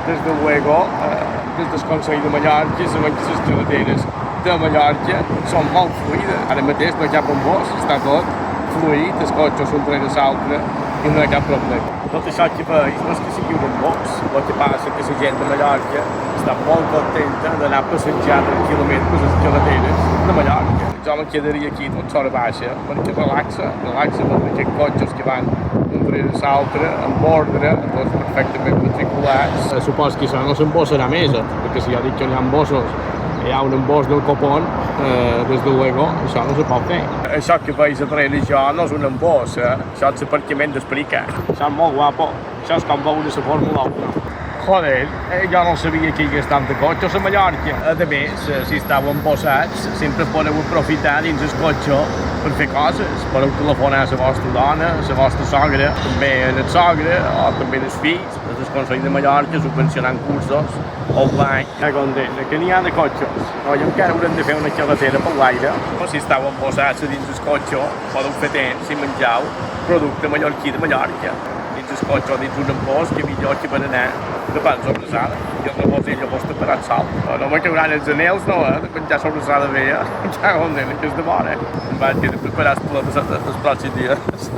desde luego, des del Consell de Mallorca sabem que les carreteres de Mallorca són molt fluides. Ara mateix no hi ha bombós, està tot fluid, els cotxes un rere l'altre i no hi ha cap problema. Tot això que veus no és que sigui un box, el que passa és que la gent de Mallorca està molt contenta d'anar a passejar tranquil·lament per les carreteres de Mallorca. Jo me quedaria aquí tot l'hora baixa perquè relaxa per aquests cotxes que van un rere l'altre, amb ordre, tots perfectament matriculats. Supos que això no s'embossarà més, perquè si jo dic que no hi ha embossos, hi ha un embòs del copon, des de luego, això no se pot fer. Això que veus darrere jo no és un embòs, això és l'aparcament d'Esprica. Això és molt guapo, això és com veure la Fórmula 1. Joder, jo no sabia que hi hagués tant de cotxes a Mallorca. A més, si estàveu embossats, sempre podeu aprofitar dins el cotxe per fer coses. Podeu telefonar a la vostra dona, a la vostra sogra, també al sogre, o també als fills, des del Consell de Mallorca, subvencionant cursos online. Ja contenta, que n'hi ha de cotxes. Noi, encara haurem de fer una carretera per l'aire. Si estàveu embossats dins el cotxe, podeu fer temps si mengeu producte mallorquí de Mallorca. Dins el cotxe o dins un embòs, que millor que per anar de pans sobrassada. I el rebòs ell vostre per al sol. No me cauran els anells, no, de menjar sobrassada bé, Ja contenta, que és de bona. Em vaig haver de preparar els pròxims dies.